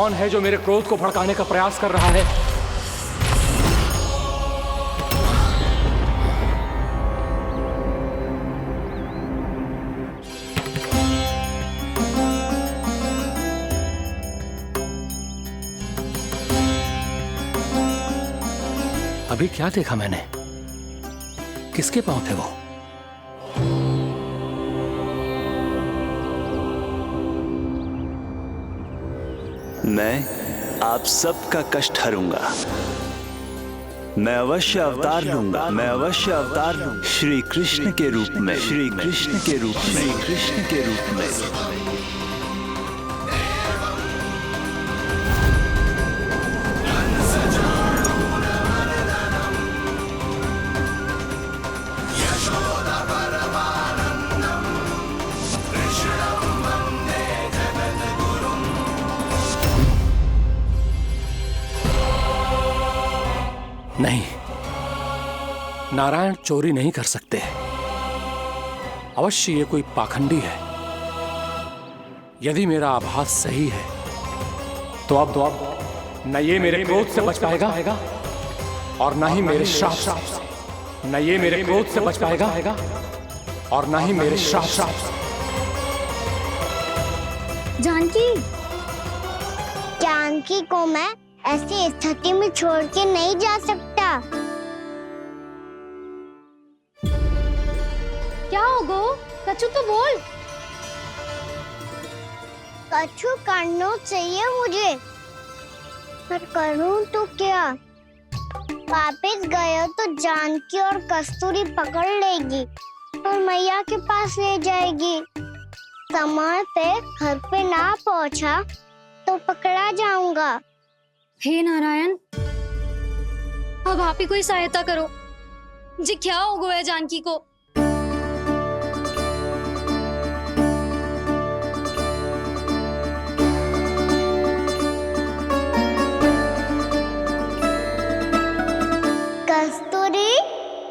कौन है जो मेरे क्रोध को भड़काने का प्रयास कर रहा है? अभी क्या देखा मैंने? किसके पांव थे वो? मैं आप सबका कष्ट हरूंगा। मैं अवश्य अवतार लूंगा। मैं अवश्य अवतार लूंगा। श्री कृष्ण के रूप में। श्री कृष्ण के रूप में। श्री कृष्ण के रूप में। नहीं, नारायण चोरी नहीं कर सकते। अवश्य ये कोई पाखंडी है। यदि मेरा आभास सही है तो अब न ये मेरे क्रोध से बच पाएगा और न ही मेरे श्राप से। न ये मेरे क्रोध से बच पाएगा और न ही मेरे श्राप से। जानकी, जानकी को मैं ऐसी स्थिति में छोड़ के नहीं जा सकता। क्या हो गो? कछु तो बोल। कछु करना चाहिए मुझे, पर करूं तो क्या? वापिस गए तो जानकी और कस्तूरी पकड़ लेगी और मैया के पास ले जाएगी। समय पे घर पे ना पहुंचा तो पकड़ा जाऊंगा। हे नारायण, अब आप ही कोई सहायता करो जी। क्या हो गया जानकी को? कस्तूरी,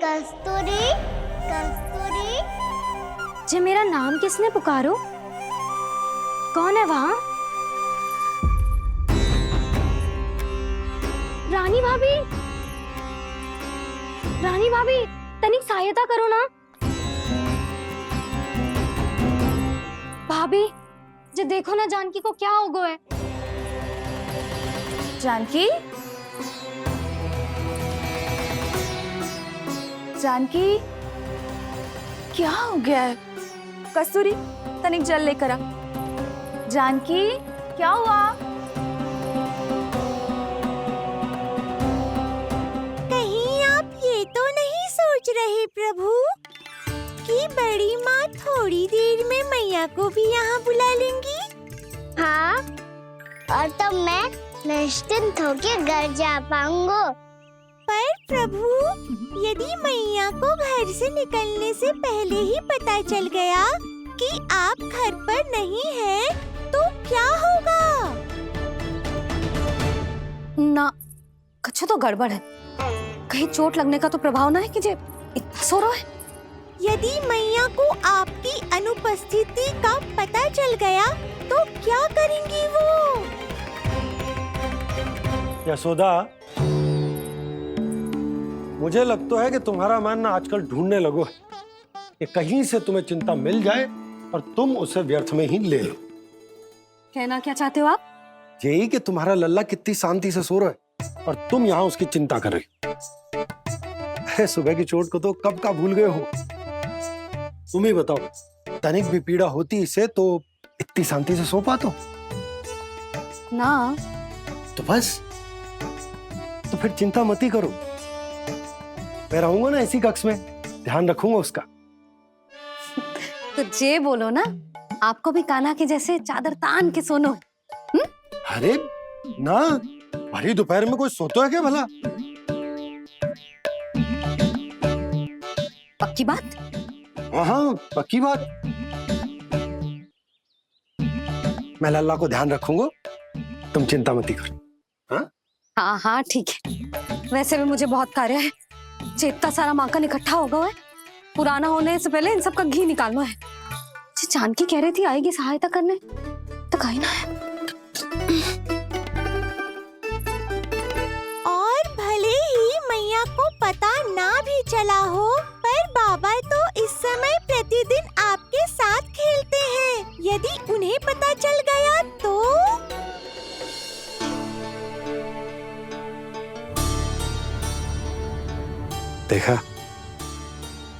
कस्तूरी, कस्तूरी। जी मेरा नाम किसने पुकारो? कौन है वहाँ? रानी भाभी, रानी भाभी, तनिक सहायता करो ना। भाभी जी देखो ना जानकी को क्या हो गया है। जानकी, जानकी, क्या हो गया है? कस्तूरी, तनिक जल लेकर आ। जानकी, क्या हुआ? तो नहीं सोच रहे प्रभु कि बड़ी माँ थोड़ी देर में मैया को भी यहाँ बुला लेंगी? हाँ, और तब मैं निश्चिंत होकर घर जा पाऊंगा। पर प्रभु, यदि मैया को घर से निकलने से पहले ही पता चल गया कि आप घर पर नहीं हैं, तो क्या होगा? ना, कुछ तो गड़बड़ है। कहीं चोट लगने का तो प्रभाव ना है कि जे इतना सो रहा है। यदि मैया को आपकी अनुपस्थिति का पता चल गया तो क्या करेंगी वो? यशोदा, मुझे लगता है कि तुम्हारा मन ना आजकल ढूंढने लगो है कि कहीं से तुम्हें चिंता मिल जाए और तुम उसे व्यर्थ में ही ले लो। कहना क्या चाहते हो आप? यही कि तुम्हारा लल्ला कितनी शांति से सो रहा है और तुम यहाँ उसकी चिंता कर रही हो। सुबह की चोट को तो कब का भूल गए हो। तुम ही बताओ, तनिक भी पीड़ा होती इसे तो इतनी शांति से सो पाते हो ना? तो बस, तो फिर चिंता मत ही करो। मैं रहूंगा ना इसी कक्ष में, ध्यान रखूंगा उसका। तो जे बोलो ना, आपको भी कान्हा के जैसे चादर तान के सोनो। अरे ना, भरी दोपहर में कोई सोता है क्या भला? पक्की बात? हाँ, पक्की बात। मैं लल्ला को ध्यान रखूंगा, तुम चिंता मत करो। हाँ हाँ हाँ ठीक है। वैसे भी मुझे बहुत कार्य है। इतना सारा माखन इकट्ठा होगा है, पुराना होने से पहले इन सब का घी निकालना है। जानकी कह रही थी आएगी सहायता करने, तो कहीं ना है। देखा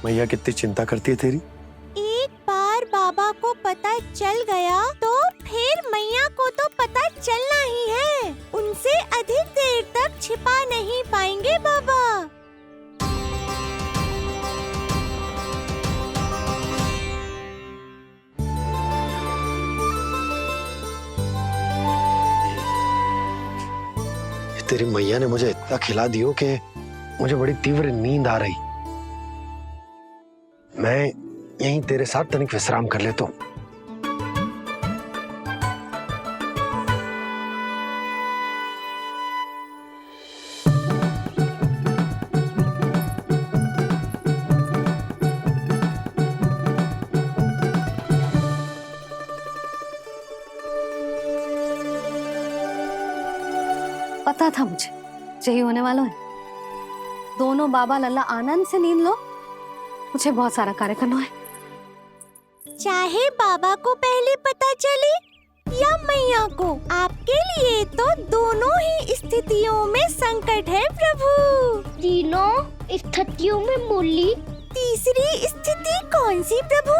मैया कितनी चिंता करती है तेरी। एक बार बाबा को पता चल गया तो फिर मैया को तो पता चलना ही है। उनसे अधिक देर तक छिपा नहीं पाएंगे बाबा। तेरी मैया ने मुझे इतना खिला दियो कि मुझे बड़ी तीव्र नींद आ रही। मैं यहीं तेरे साथ तनिक विश्राम कर लेता हूँ। पता था मुझे यही होने वाला है। दोनों बाबा लल्ला आनंद से नींद लो, मुझे बहुत सारा कार्य करना है। चाहे बाबा को पहले पता चले या मैया को, आपके लिए तो दोनों ही स्थितियों में संकट है प्रभु। तीनों स्थितियों में मूली तीसरी स्थिति कौन सी प्रभु?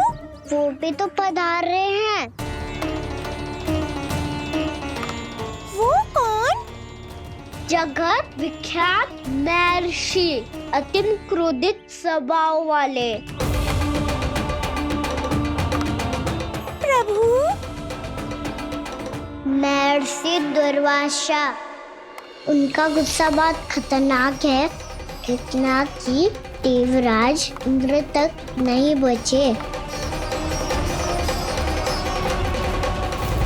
वो भी तो पधार रहे हैं। वो कौन? जगत विख्यात महर्षि, अत्यंत क्रोधित स्वभाव वाले। प्रभु महर्षि दुर्वासा। उनका गुस्सा बहुत खतरनाक है, इतना कि देवराज इंद्र तक नहीं बचे।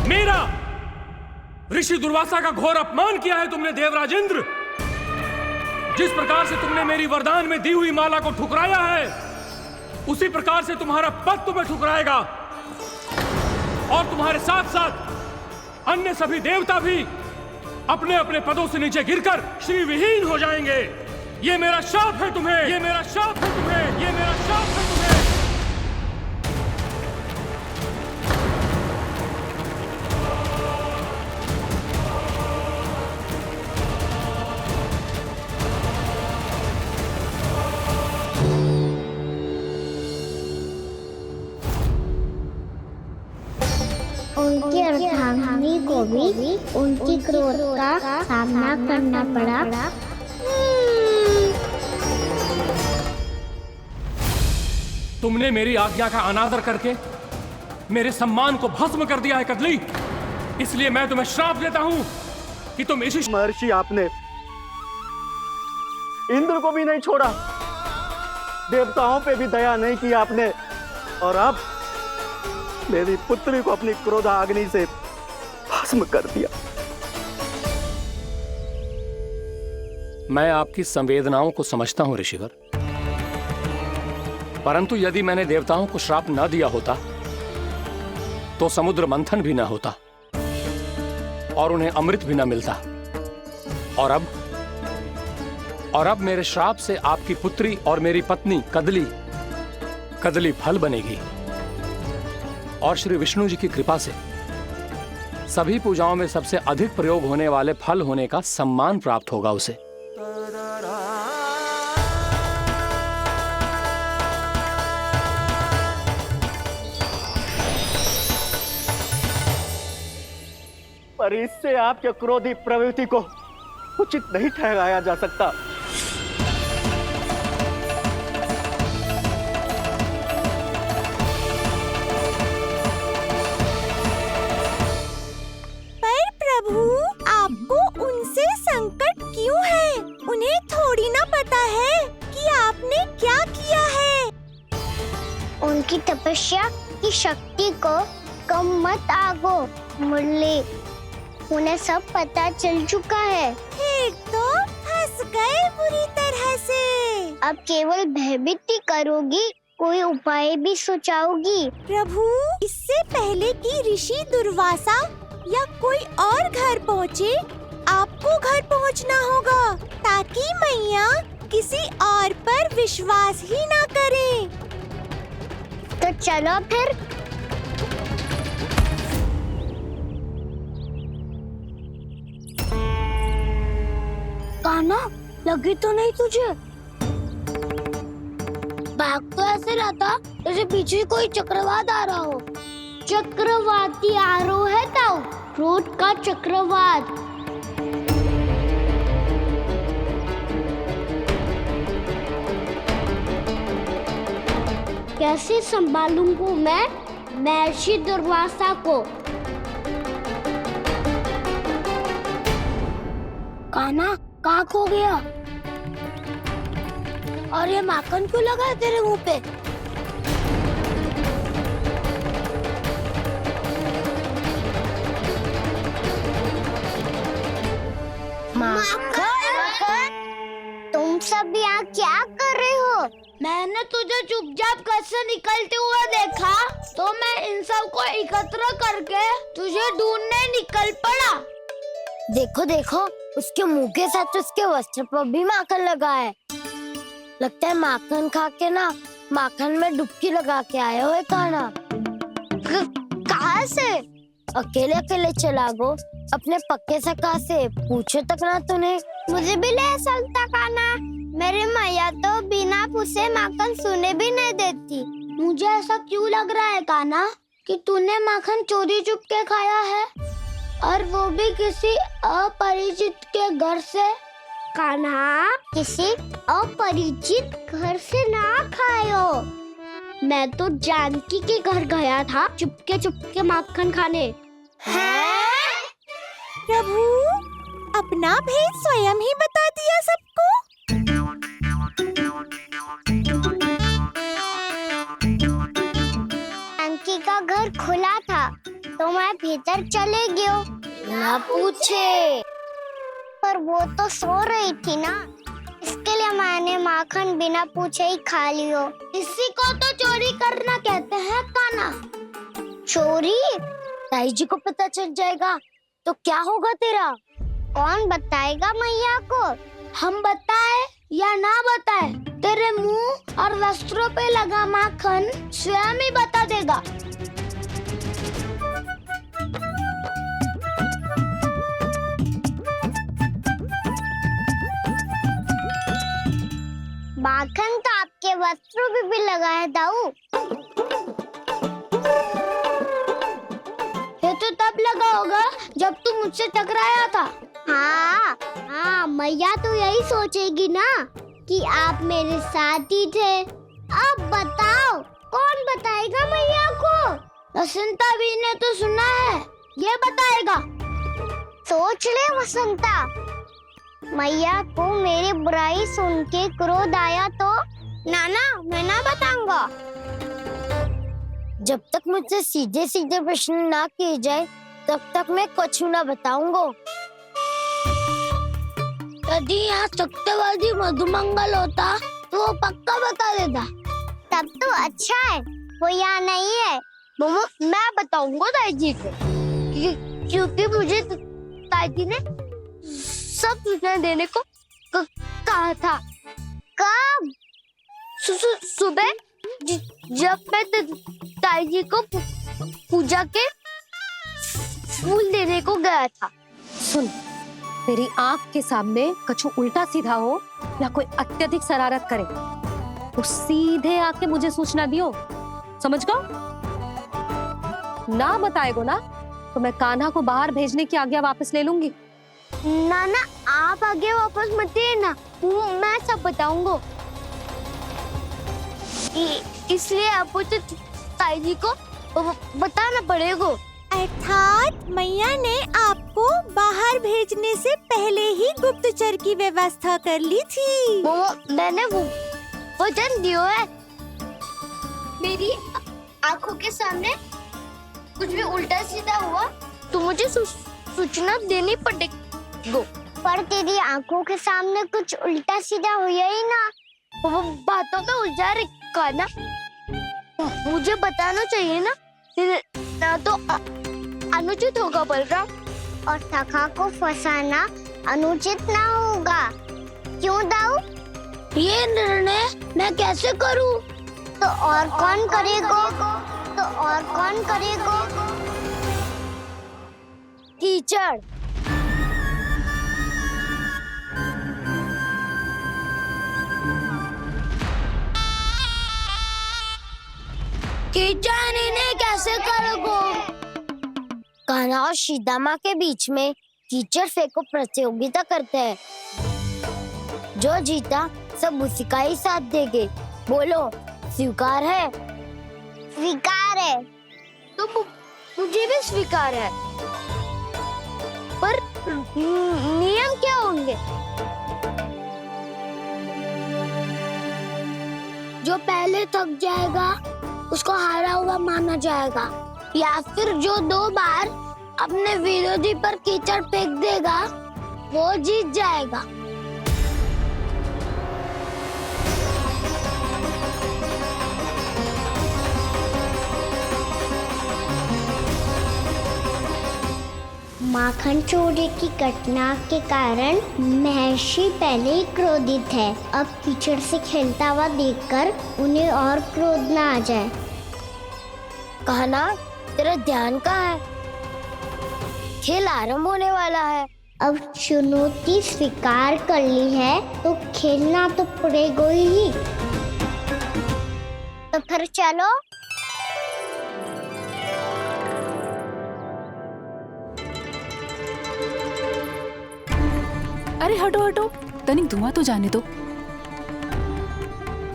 मेरा ऋषि दुर्वासा का घोर अपमान किया है तुमने देवराज इंद्र। जिस प्रकार से तुमने मेरी वरदान में दी हुई माला को ठुकराया है, उसी प्रकार से तुम्हारा पद तुम्हें ठुकराएगा और तुम्हारे साथ साथ अन्य सभी देवता भी अपने अपने पदों से नीचे गिरकर श्री विहीन हो जाएंगे। ये मेरा शाप है तुम्हें, ये मेरा शाप है तुम्हें, ये मेरा शाप है तुम्हें। उनकी अर्धांगिनी को भी उनकी क्रोध का सामना करना पड़ा। तुमने मेरी आज्ञा का अनादर करके मेरे सम्मान को भस्म कर दिया है कदली। इसलिए मैं तुम्हें श्राप देता हूं कि तुम इसी महर्षि आपने इंद्र को भी नहीं छोड़ा, देवताओं पे भी दया नहीं की आपने, और अब मेरी पुत्री को अपनी क्रोधाग्नि से भस्म कर दिया। मैं आपकी संवेदनाओं को समझता हूं ऋषिवर, परंतु यदि मैंने देवताओं को श्राप न दिया होता तो समुद्र मंथन भी न होता और उन्हें अमृत भी न मिलता। और अब मेरे श्राप से आपकी पुत्री और मेरी पत्नी कदली फल बनेगी और श्री विष्णु जी की कृपा से सभी पूजाओं में सबसे अधिक प्रयोग होने वाले फल होने का सम्मान प्राप्त होगा उसे। पर इससे आपके क्रोधी प्रवृत्ति को उचित नहीं ठहराया जा सकता। पर प्रभु, आपको उनसे संकट क्यों है? उन्हें थोड़ी ना पता है कि आपने क्या किया है। उनकी तपस्या की शक्ति को कम मत आगो मुरली, उन्हें सब पता चल चुका है। फिर तो फंस गए बुरी तरह से। अब केवल भयभीत ही करोगी, कोई उपाय भी सुझाओगी? प्रभु, इससे पहले कि ऋषि दुर्वासा या कोई और घर पहुँचे, आपको घर पहुँचना होगा ताकि मैया किसी और पर विश्वास ही ना करे। तो चलो फिर। कान्हा, लगी तो नहीं तुझे? भाग तो ऐसे रहा था जैसे पीछे कोई चक्रवात आ रहा हो। चक्रवाती आरोह है ताऊ, क्रोध का चक्रवात। कैसे संभालूंगा मैं महर्षि दुर्वासा को? कान्हा कहाँ खो गया? और ये माखन क्यों लगा है तेरे मुंह पे? माखन, तुम सब यहाँ क्या कर रहे हो? मैंने तुझे चुपचाप घर से निकलते हुए देखा, तो मैं इन सब को एकत्र करके तुझे ढूंढने निकल पड़ा। देखो देखो, उसके मुंह के साथ उसके वस्त्र पर भी माखन लगा है। लगता है माखन खा के ना माखन में डुबकी लगा के आए हो कान्हा। कहाँ से? अकेले अकेले चला गो अपने पक्के से? कहाँ से पूछो तक ना तूने। मुझे भी ले चलता कान्हा, मेरी मैया तो बिना पूछे माखन सुने भी नहीं देती। मुझे ऐसा क्यों लग रहा है कान्हा कि तूने माखन चोरी चुप के खाया है, और वो भी किसी अपरिचित के घर से? कान्हा, किसी अपरिचित घर से ना खायो। मैं तो जानकी के घर गया था चुपके माखन खाने। हैं? प्रभु, अपना भेद स्वयं ही बता दिया सबको। जानकी का घर खुला था तो मैं भीतर चले गयो, ना पूछे। पर वो तो सो रही थी ना, इसके लिए मैंने माखन बिना पूछे ही खा लियो। इसी को तो चोरी करना कहते हैं कान्हा। चोरी? ताई जी को पता चल जाएगा तो क्या होगा तेरा? कौन बताएगा मैया को? हम बताए या ना बताए, तेरे मुंह और वस्त्रों पे लगा माखन स्वयं ही बता देगा। माखन तो आपके वस्त्रों पे भी लगा है दाऊ। ये तो तब लगा होगा जब तू मुझसे टकराया था। हाँ, मैया तो यही सोचेगी ना कि आप मेरे साथ ही थे। अब बताओ, कौन बताएगा मैया को? वसंता भी ने तो सुना है, ये बताएगा। सोच ले वसंता, मैया को मेरी बुराई सुन के क्रोध आया तो? नाना, मैं ना बताऊंगा। जब तक मुझसे सीधे सीधे प्रश्न ना किए जाए तब तक मैं कुछ ना बताऊंगा। यदि यहाँ सत्यवादी मधुमंगल होता तो वो पक्का बता देता। तब तो अच्छा है वो यहाँ नहीं है। मैं बताऊंगा ताई जी को, क्योंकि मुझे ताई जी ने सब सूचना देने को कहा था। कब? सुबह जब मैं ताई जी को पूजा के फूल देने को गया था। सुन, तेरी आंख के सामने कछु उल्टा सीधा हो या कोई अत्यधिक शरारत करे तो सीधे आके मुझे सूचना दियो, समझ गो? ना बताएगो ना तो मैं कान्हा को बाहर भेजने की आज्ञा वापस ले लूंगी। नाना, आप आगे वापस मत देना, मैं सब बताऊंगा। इसलिए आपको तो ताई जी को बताना पड़ेगा। अर्थात मैया ने आपको बाहर भेजने से पहले ही गुप्तचर की व्यवस्था कर ली थी। मैंने वो वचन दिया है। मेरी आंखों के सामने कुछ भी उल्टा सीधा हुआ तो मुझे सूचना देनी पड़ेगी। पर तेरी आंखों के सामने कुछ उल्टा सीधा हुआ ही ना, वो बातों पे उलझा रखा ना, मुझे बताना चाहिए ना तो अनुचित होगा बलराम। और सखा को फंसाना अनुचित ना होगा, क्यों दाऊ? ये निर्णय मैं कैसे करूं? तो और कौन करेगा? कीचड़। कीचड़ इन्हें कैसे करोगे? कान्हा और सीता माँ के बीच में कीचड़ फेंको प्रतियोगिता करते हैं। जो जीता सब उसी का ही साथ देंगे। बोलो स्वीकार है? स्वीकार है। तो मुझे भी स्वीकार है, पर नियम क्या होंगे? जो पहले थक जाएगा उसको हारा हुआ माना जाएगा, या फिर जो 2 बार अपने विरोधी पर कीचड़ फेंक देगा वो जीत जाएगा। माखन चोरी की घटना के कारण महर्षि पहले ही क्रोधित है। अब कीचड़ से खेलता हुआ देखकर उन्हें और क्रोध न आ जाए। कहना तेरा ध्यान कहाँ है? खेल आरंभ होने वाला है। अब चुनौती स्वीकार कर ली है तो खेलना तो पड़ेगा ही। तो फिर चलो। अरे हटो हटो, तनिक धुआं तो जाने दो।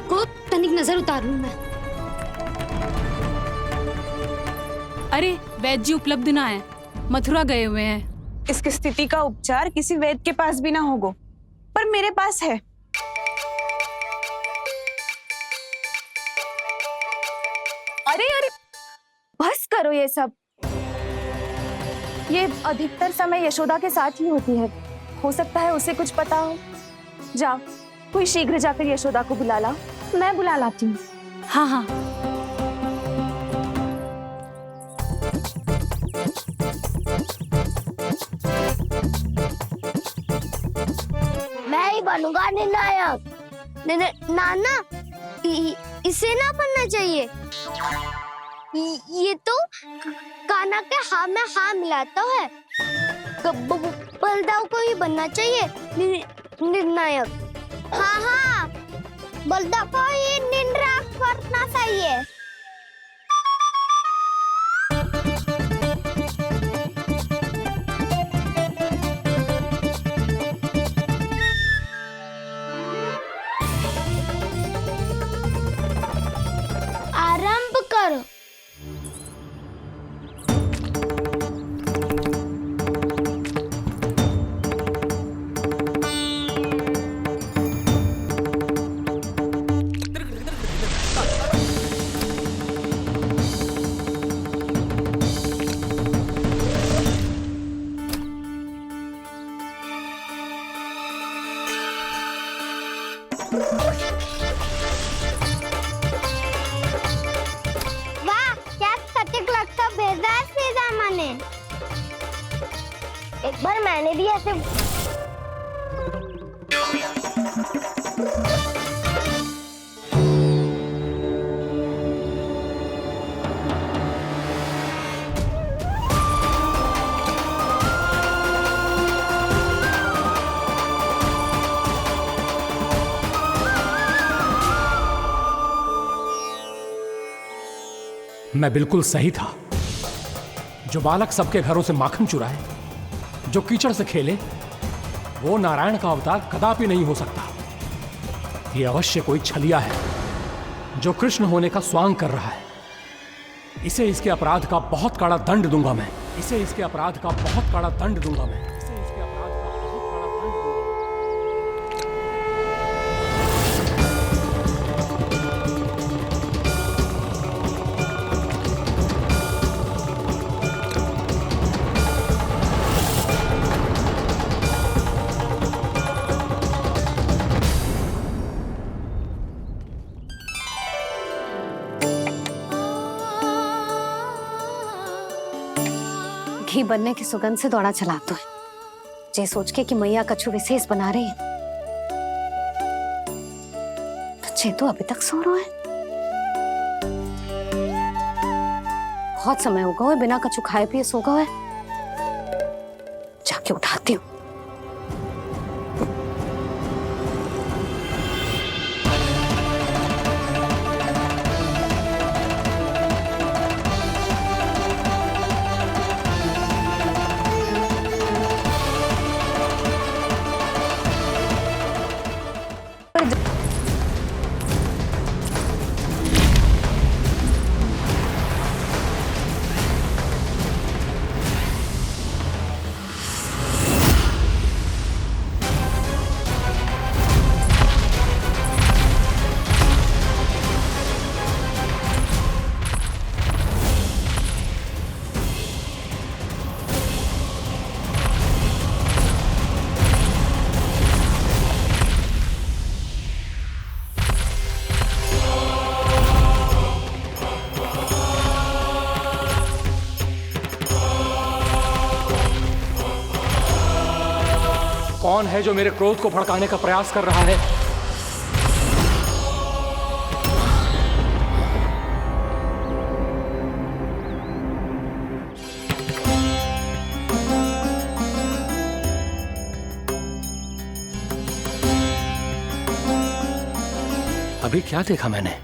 को तनिक नजर उतार लूं मैं। अरे वैद्य जी उपलब्ध ना है, मथुरा गए हुए हैं। इसकी स्थिति का उपचार किसी वैद्य के पास भी ना होगा, पर मेरे पास है। अरे अरे बस करो ये सब। ये अधिकतर समय यशोदा के साथ ही होती है। हो सकता है उसे कुछ पता हो। जाओ, कोई शीघ्र जाकर यशोदा को बुला ला। मैं बुला लाती हूँ। हाँ हाँ। मैं ही बनूंगा निर्णायक। नाना, इसे ना बनना चाहिए। ये तो कान्हा के हाँ में हाँ मिलाता है। बलदाव को ही बनना चाहिए निर्णायक। हाँ हाँ, बलदाव को ही निर्णायक बनना चाहिए। आरंभ करो। वाह, क्या सटीक लगता बेजार सीधा माने। एक बार मैंने भी ऐसे मैं बिल्कुल सही था। जो बालक सबके घरों से माखन चुराए, जो कीचड़ से खेले, वो नारायण का अवतार कदापि नहीं हो सकता। ये अवश्य कोई छलिया है जो कृष्ण होने का स्वांग कर रहा है। इसे इसके अपराध का बहुत कड़ा दंड दूंगा मैं। इसे इसके अपराध का बहुत कड़ा दंड दूंगा मैं। इसे इसके अपराध का बहुत कड़ा दंड दूंगा। घी बनने की सुगंध से दौड़ा चला तो है, जे सोच के कि मैया कछु विशेष बना रही है। तो चे तो अभी तक सो रहा है। बहुत समय हो गया है बिना कछु खाए पिए सो गया है। जाके उठाती हूँ। कौन है जो मेरे क्रोध को भड़काने का प्रयास कर रहा है? अभी क्या देखा मैंने?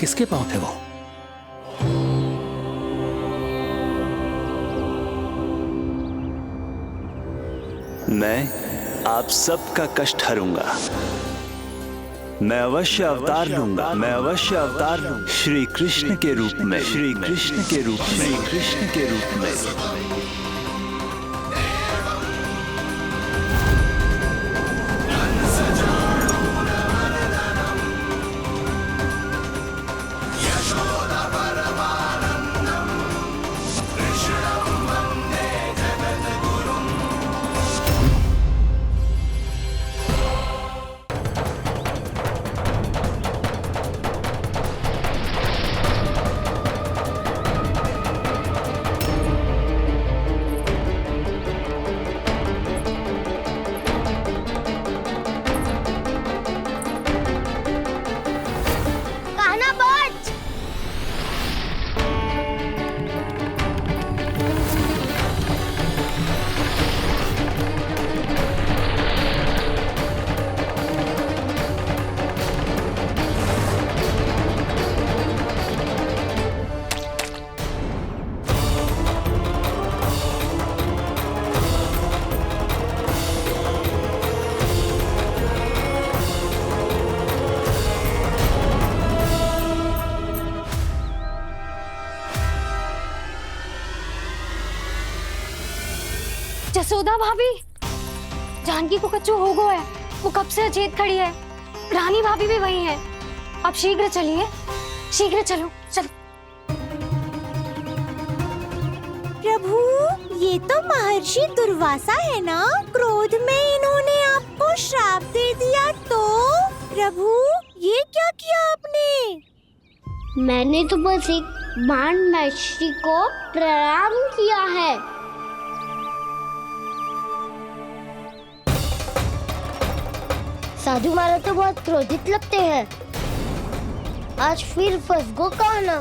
किसके पांव थे वो? मैं आप सबका कष्ट हरूंगा। मैं अवश्य अवतार लूंगा। मैं अवश्य अवतार लूंगा श्री कृष्ण के रूप में। श्री कृष्ण के रूप में। श्री कृष्ण के रूप में। जसोदा भाभी, जानकी को कच्चू हो गया है। वो कब से अचेत खड़ी है। रानी भाभी भी वही है। आप शीघ्र चलिए, शीघ्र चलो चलो। प्रभु, ये तो महर्षि दुर्वासा है ना? क्रोध में इन्होंने आपको श्राप दे दिया तो? प्रभु, ये क्या किया आपने? मैंने तो बस एक बाण महर्षि को प्रणाम किया है। साधु महाराज तो बहुत क्रोधित लगते हैं। आज फिर फंस गो कहना।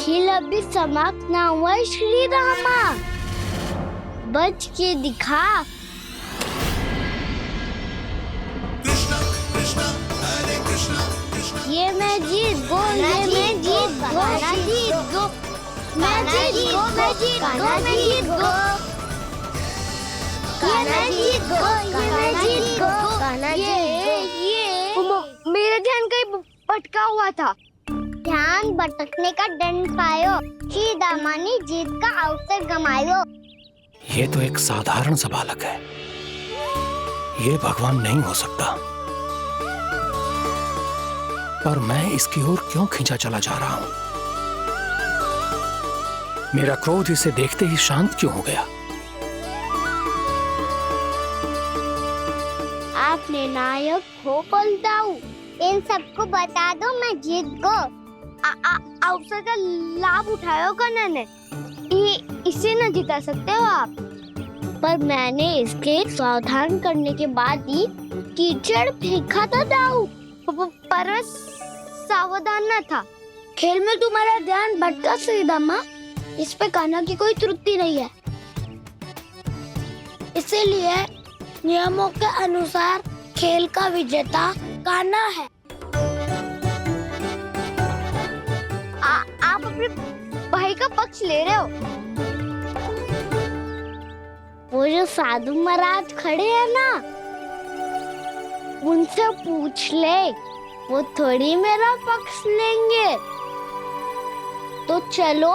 खेल अभी समाप्त ना हुआ श्री रामा। बच के दिखा। ये मैं जीत गो, ये मैं जीत गो, जीत गो, मैं जीत गो, मैं जीत गो, मैं जीत गो, ये मैं जीत गो, ये मैं जीत गो, ये मेरा ध्यान कहीं भटका हुआ था। ध्यान भटकने का दंड पायो, श्री दामा ने जीत का अवसर गमायो। ये तो एक साधारण सा बालक है। ये भगवान नहीं हो सकता। पर मैं इसकी ओर क्यों खींचा चला जा रहा हूं? मेरा क्रोध इसे देखते ही शांत क्यों हो गया? आपने नायक हो पलटाऊ। इन सबको बता दो मैं जीत गो। अवसर का लाभ उठायो कन्या ने। इसे न जिता सकते हो आप। पर मैंने इसके सावधान करने के बाद ही कीचड़ फेंका था दाऊ। पर सावधान न था। खेल में तुम्हारा ध्यान भटका श्रीदामा। इस पे कान्हा की कोई त्रुटि नहीं है। इसीलिए नियमों के अनुसार खेल का विजेता कान्हा है। आप अपने भाई का पक्ष ले रहे हो। वो जो साधु महाराज खड़े हैं ना, उनसे पूछ ले। वो थोड़ी मेरा पक्ष लेंगे। तो चलो।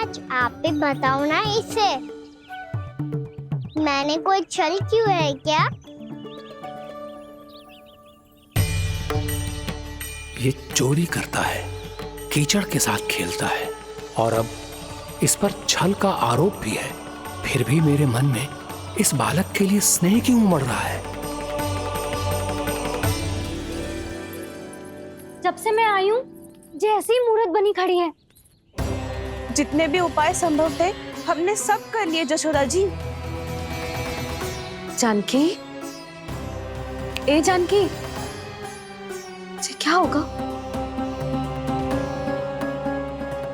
महाराज आप भी बताओ ना इसे, मैंने कोई छल क्यों है क्या? ये चोरी करता है, कीचड़ के साथ खेलता है और अब इस पर छल का आरोप भी है। फिर भी मेरे मन में इस बालक के लिए स्नेह क्यों उमड़ रहा है? जब से मैं आई हूँ जैसी ही मूर्त बनी खड़ी है। जितने भी उपाय संभव थे हमने सब कर लिए जशोदा जी। जानकी, ए जानकी, ये क्या होगा?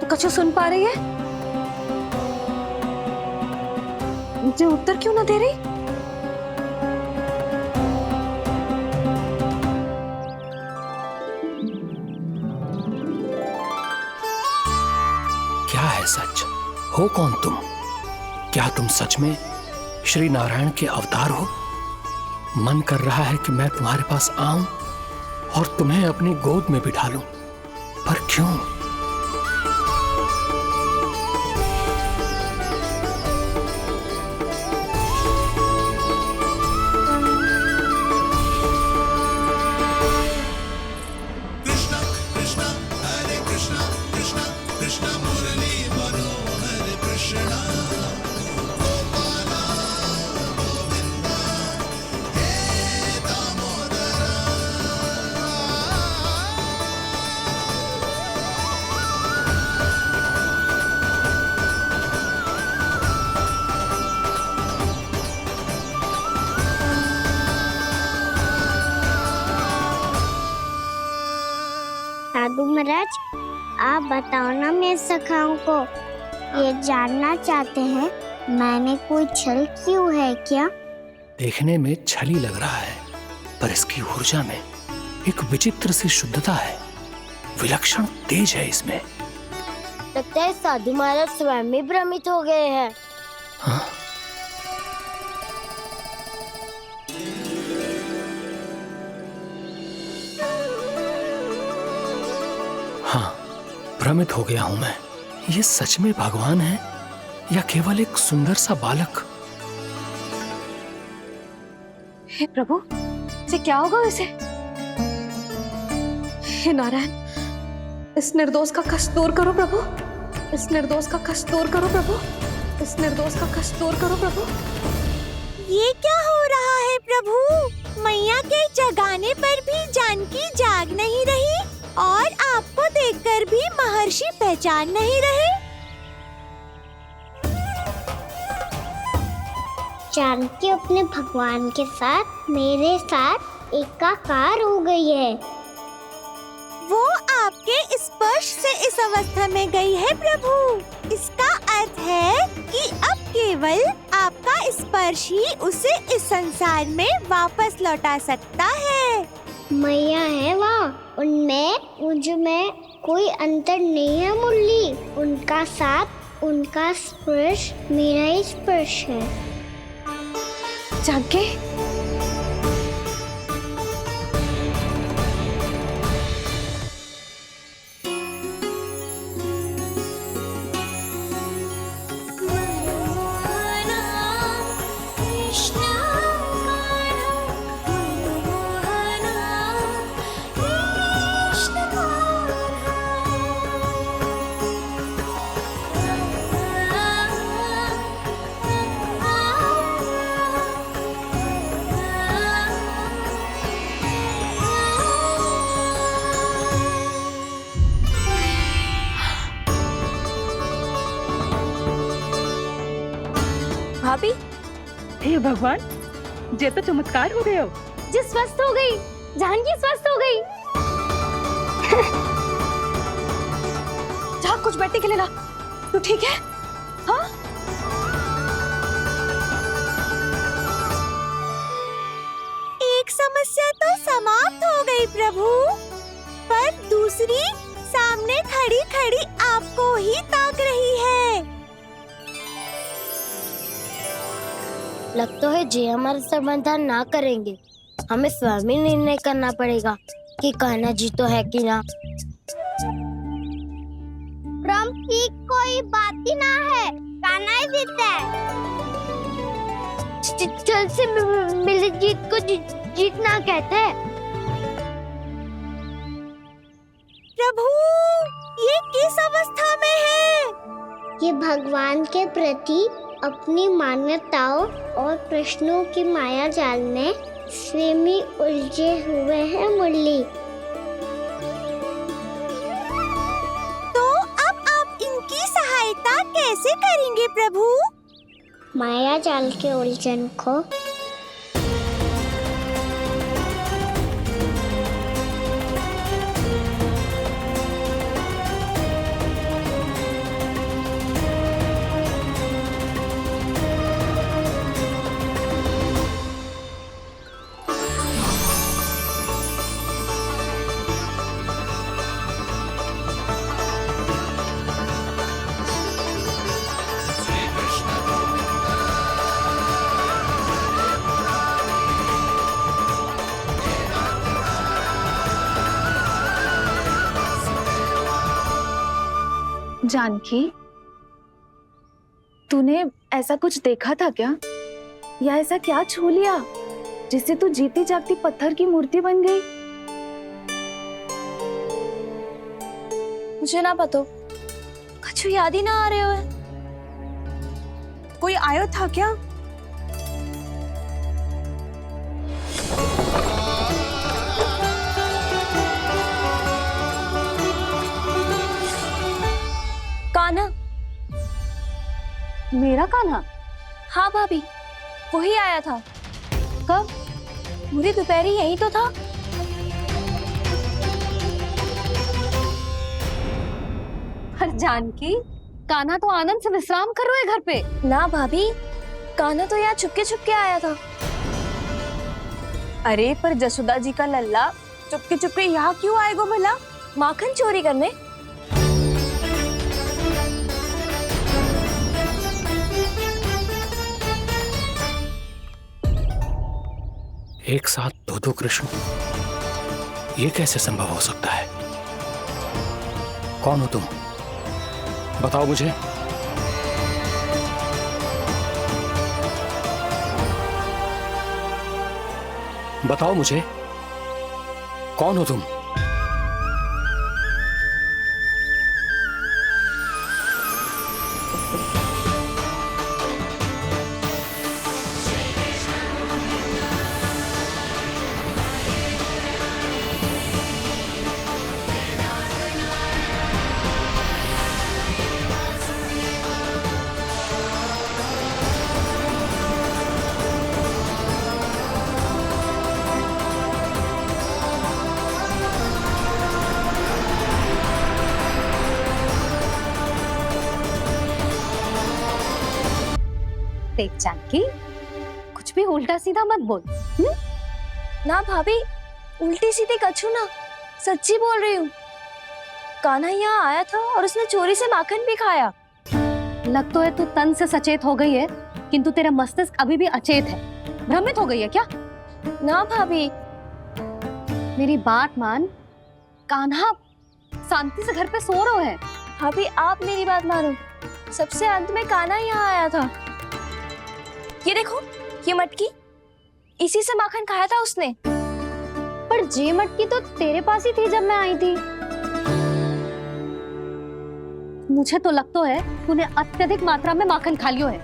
तू कछु सुन पा रही है? मुझे उत्तर क्यों ना दे रही? क्या है सच? हो कौन तुम? क्या तुम सच में श्री नारायण के अवतार हो? मन कर रहा है कि मैं तुम्हारे पास आऊं और तुम्हें अपनी गोद में बिठा लूं, पर क्यों? साधु महाराज आप बताओ ना मेरे सखाओं को, ये जानना चाहते हैं मैंने कोई छल क्यों है क्या? देखने में छली लग रहा है, पर इसकी ऊर्जा में एक विचित्र सी शुद्धता है, विलक्षण तेज है इसमें। लगता है साधु महाराज स्वयं भी भ्रमित हो गए हैं। हाँ? हाँ, भ्रमित हो गया हूं मैं। ये सच में भगवान है या केवल एक सुंदर सा बालक? हे प्रभु, ये क्या होगा इसे? हे नारायण, इस निर्दोष का कष्ट दूर करो प्रभु, इस निर्दोष का कष्ट दूर करो प्रभु, इस निर्दोष का कष्ट दूर करो प्रभु। ये क्या हो रहा है प्रभु? मैया के जगाने पर भी जानकी जाग नहीं रही और आपको देखकर भी महर्षि पहचान नहीं रहे। जानकी अपने भगवान के साथ मेरे साथ एकाकार हो गई है। वो आपके स्पर्श से इस अवस्था में गई है प्रभु। इसका अर्थ है कि अब केवल आपका स्पर्श ही उसे इस संसार में वापस लौटा सकता है। मैया है वहाँ, उनमें मुझ में कोई अंतर नहीं है मुरली। उनका साथ, उनका स्पर्श मेरा ही स्पर्श है। जानकी, भाभी, हे भगवान, जे तो चमत्कार हो गए हो। जी स्वस्थ हो गई, जानकी स्वस्थ हो गई। जा कुछ बैठने के लिए ला। तू ठीक है? हाँ? एक समस्या तो समाप्त हो गई प्रभु, पर दूसरी सामने खड़ी खड़ी आपको ही ताक रही है। लगता है जी हमारा समाधान ना करेंगे। हमें स्वयं ही निर्णय करना पड़ेगा कि कान्हा जी तो है कि ना। राम कि कोई बात ही ना है, कान्हा ही जीतता है। जल से मिली जीत को जीतना कहते हैं। प्रभु, ये किस अवस्था में है? ये भगवान के प्रति अपनी मान्यताओं और प्रश्नों की माया जाल में स्वयं ही उलझे हुए हैं मुरली। तो अब आप इनकी सहायता कैसे करेंगे प्रभु? माया जाल के उलझन को जानकी, तूने ऐसा कुछ देखा था क्या? या ऐसा क्या छू लिया जिससे तू जीती जागती पत्थर की मूर्ति बन गई? मुझे ना पता, कुछ याद ही ना आ रहे हो। कोई आयो था क्या? कान्हा। मेरा कान्हा? हाँ भाभी, वही आया था। कब? पूरी दोपहर यही तो था। पर जानकी, कान्हा तो आनंद से विश्राम कर रहे घर पे। ना भाभी, कान्हा तो यहाँ छुपके छुपके आया था। अरे पर जसोदा जी का लल्ला चुपके चुपके यहाँ क्यों आएगा भला? माखन चोरी करने? एक साथ दो कृष्ण, ये कैसे संभव हो सकता है? कौन हो तुम? बताओ मुझे। बताओ मुझे, कौन हो तुम? देख जानकी, कुछ भी उल्टा सीधा मत बोल। ना भाभी, उल्टी सीधी कछू ना, सच्ची बोल रही हूँ। कान्हा यहाँ आया था और उसने चोरी से माखन भी खाया। लग तो है तू तन से सचेत हो गई है, किंतु तेरा मस्तिष्क अभी भी अचेत है। भ्रमित हो गई है क्या? ना भाभी। मेरी बात मान, कान्हा शांति से घर पे सो रहा है। भाभी आप मेरी बात मानो, सबसे अंत में कान्हा यहाँ आया था। ये देखो, ये मटकी, इसी से माखन खाया था उसने। पर जे मटकी तो तेरे पास ही थी जब मैं आई थी। मुझे तो लगता है तूने अत्यधिक मात्रा में माखन खा लियो है,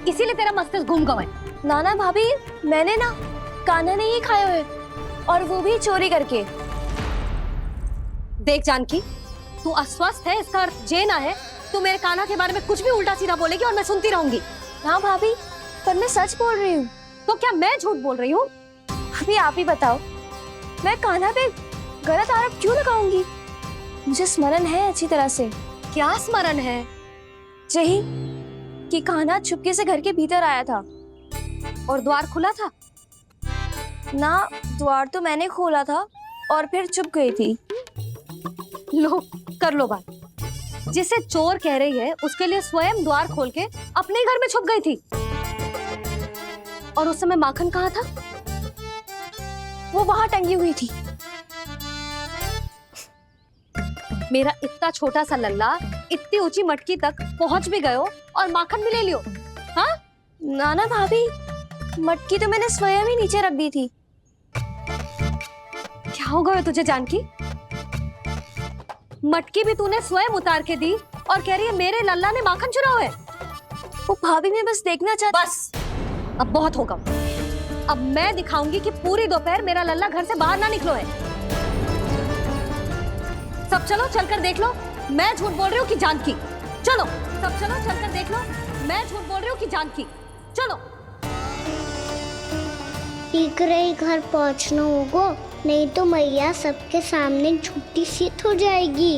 इसीलिए तेरा मस्तिष्क घूम गया है। नाना भाभी, मैंने ना, कान्हा ने ही खाया है, और वो भी चोरी करके। देख जानकी, तू अस्वस्थ है, इसका अर्थ जे ना है तू मेरे कान्हा के बारे में कुछ भी उल्टा सीधा बोलेगी और मैं सुनती रहूंगी। हाँ भाभी, पर मैं सच बोल रही हूँ। तो क्या मैं झूठ बोल रही हूँ? अभी आप ही बताओ, मैं कान्हा पे गलत आरोप क्यों लगाऊंगी? मुझे स्मरण है अच्छी तरह से। क्या स्मरण है? यही कि कान्हा चुपके से घर के भीतर आया था। और द्वार खुला था? ना, द्वार तो मैंने खोला था और फिर चुप गई थी। लो, कर लो बात। जिसे चोर कह रही है उसके लिए स्वयं द्वार खोल के अपने घर में छुप गई थी। और उस समय माखन कहाँ था? वो वहां टंगी हुई थी। मेरा इतना छोटा सा लल्ला इतनी ऊंची मटकी तक पहुंच भी गयो और माखन भी ले लियो। हाँ नाना भाभी, मटकी तो मैंने स्वयं ही नीचे रख दी थी। क्या हो गया तुझे जानकी? मटकी भी तूने स्वयं उतार के दी और कह रही है मेरे लल्ला ने माखन चुराया है। वो भाभी मैं बस देखना चाहती। बस अब बहुत होगा। अब मैं दिखाऊंगी कि पूरी दोपहर मेरा लल्ला घर से बाहर ना निकलो है। सब चलो चलकर देख लो मैं झूठ बोल रही हूँ कि जानकी। चलो सब चलो चलकर देख लो मैं झूठ बोल रही हूँ कि जानकी। चलो। शीघ्र ही घर पहुंचना होगा, नहीं तो मैया सबके सामने झूठी सिद्ध हो जाएगी।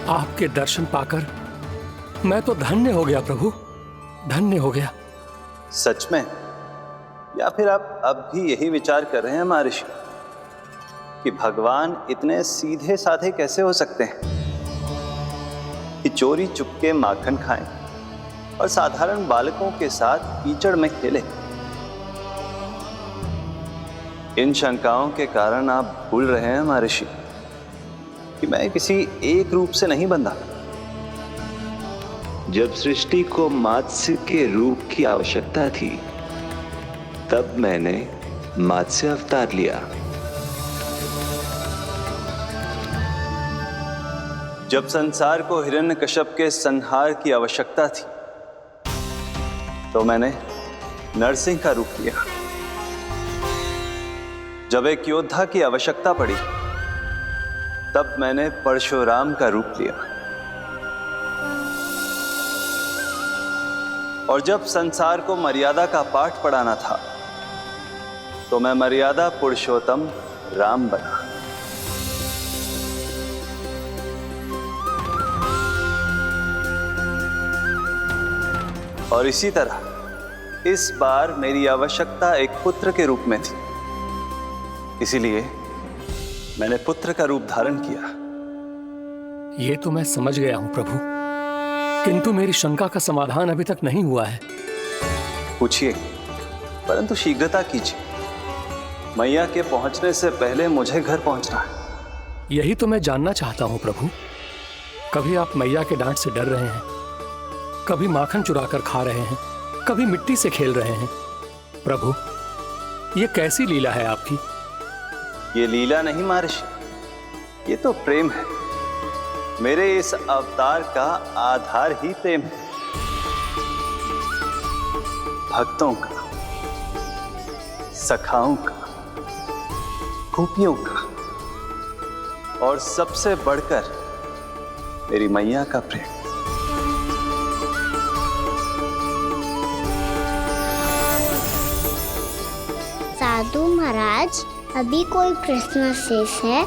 आपके दर्शन पाकर मैं तो धन्य हो गया प्रभु, धन्य हो गया। सच में? या फिर आप अब भी यही विचार कर रहे हैं महर्षि कि भगवान इतने सीधे साधे कैसे हो सकते हैं कि चोरी चुपके माखन खाएं और साधारण बालकों के साथ कीचड़ में खेले? इन शंकाओं के कारण आप भूल रहे हैं महर्षि कि मैं किसी एक रूप से नहीं बंधा। जब सृष्टि को मत्स्य के रूप की आवश्यकता थी तब मैंने मत्स्य अवतार लिया। जब संसार को हिरण्यकश्यप के संहार की आवश्यकता थी तो मैंने नरसिंह का रूप लिया। जब एक योद्धा की आवश्यकता पड़ी तब मैंने परशुराम का रूप लिया। और जब संसार को मर्यादा का पाठ पढ़ाना था तो मैं मर्यादा पुरुषोत्तम राम बना। और इसी तरह इस बार मेरी आवश्यकता एक पुत्र के रूप में थी, इसीलिए मैंने पुत्र का रूप धारण किया। ये तो मैं समझ गया हूं प्रभु, किंतु मेरी शंका का समाधान अभी तक नहीं हुआ है। पूछिए, परंतु शीघ्रता कीजिए। मैया के पहुंचने से पहले मुझे घर पहुंचना है। यही तो मैं जानना चाहता हूं प्रभु। कभी आप मैया के डांट से डर रहे हैं, कभी माखन चुराकर खा रहे हैं, कभी मिट्टी से खेल रहे हैं। प्रभु, ये कैसी लीला है आपकी? ये लीला नहीं महर्षि, ये तो प्रेम है। मेरे इस अवतार का आधार ही प्रेम है। भक्तों का, सखाओं का, गोपियों का और सबसे बढ़कर मेरी मैया का प्रेम। साधु महाराज, अभी कोई प्रश्न शेष है?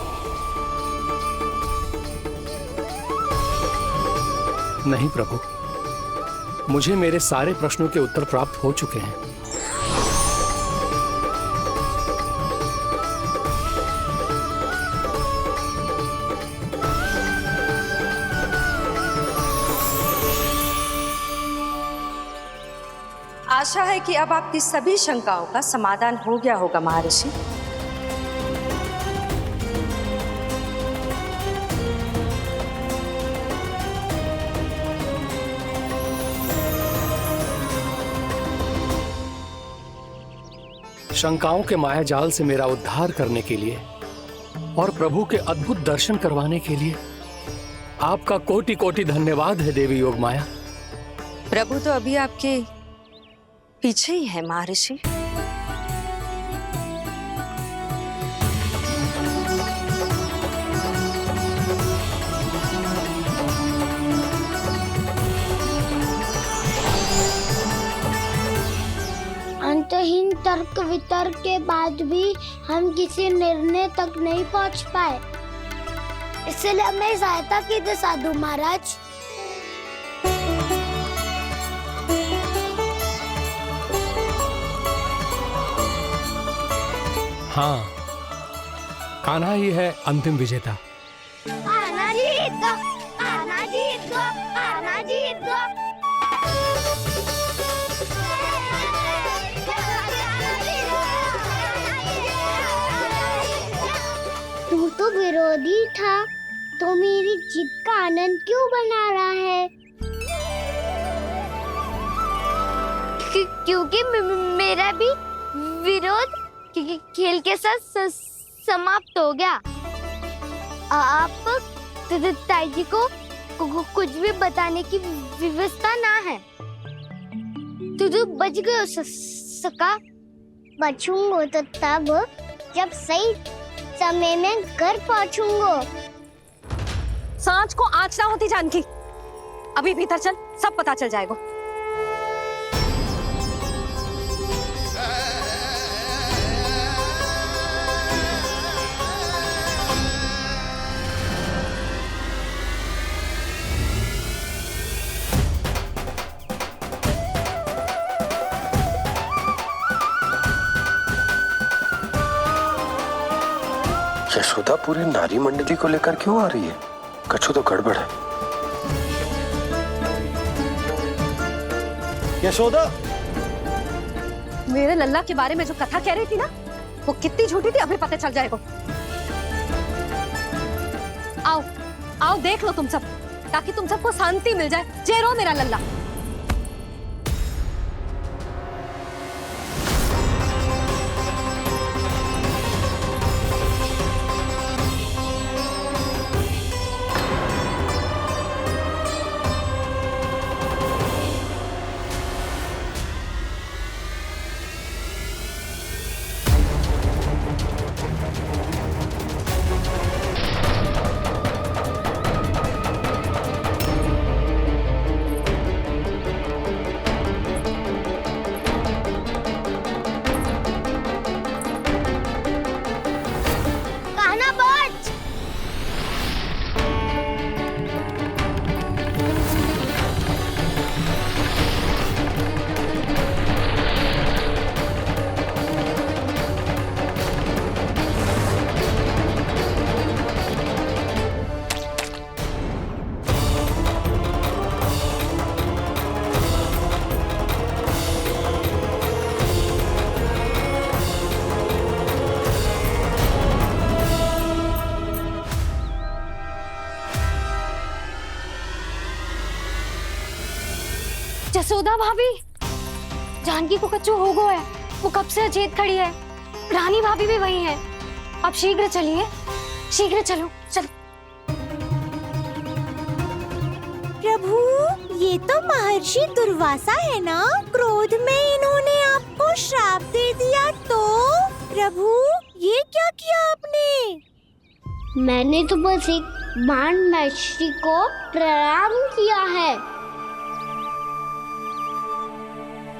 नहीं प्रभु, मुझे मेरे सारे प्रश्नों के उत्तर प्राप्त हो चुके हैं। आशा है कि अब आपकी सभी शंकाओं का समाधान हो गया होगा महर्षि। शंकाओं के मायाजाल से मेरा उद्धार करने के लिए और प्रभु के अद्भुत दर्शन करवाने के लिए आपका कोटि कोटि धन्यवाद है देवी योगमाया। प्रभु तो अभी आपके पीछे ही है महर्षि। अंतहीन तर्क वितर्क के बाद भी हम किसी निर्णय तक नहीं पहुंच पाए, इसलिए हमें सहायता कीजिए साधु महाराज। हाँ, कान्हा ही है अंतिम विजेता। आना जीत गो, आना जीत गो, आना जीत गो। तू तो विरोधी था, तो मेरी जीत का आनंद क्यों बना रहा है? क्योंकि मेरा भी विरोध खेल के साथ समाप्त हो गया। आप ताई जी को कुछ भी बताने की व्यवस्था ना है। तू बच गए सका। बचूंगा तो तब जब सही समय में घर पहुंचूंगा। सांच को आँच ना होती जानकी। अभी भीतर चल, सब पता चल जाएगा। यशोदा पूरी नारी मंडली को लेकर क्यों आ रही है? कछु तो गड़बड़ है। यशोदा, मेरे लल्ला के बारे में जो कथा कह रही थी ना, वो कितनी झूठी थी अभी पता चल जाएगा। आओ आओ देख लो तुम सब, ताकि तुम सबको शांति मिल जाए। जे रो मेरा लल्ला। जसोदा भाभी, जानकी को कच्चू हो गया है। वो कब से अचेत खड़ी है। रानी भाभी भी वही है। आप शीघ्र चलिए, शीघ्र चलो चलो। प्रभु, ये तो महर्षि दुर्वासा है ना? क्रोध में इन्होंने आपको श्राप दे दिया तो? प्रभु, ये क्या किया आपने? मैंने तो बस एक बाण महर्षि को प्रणाम किया है।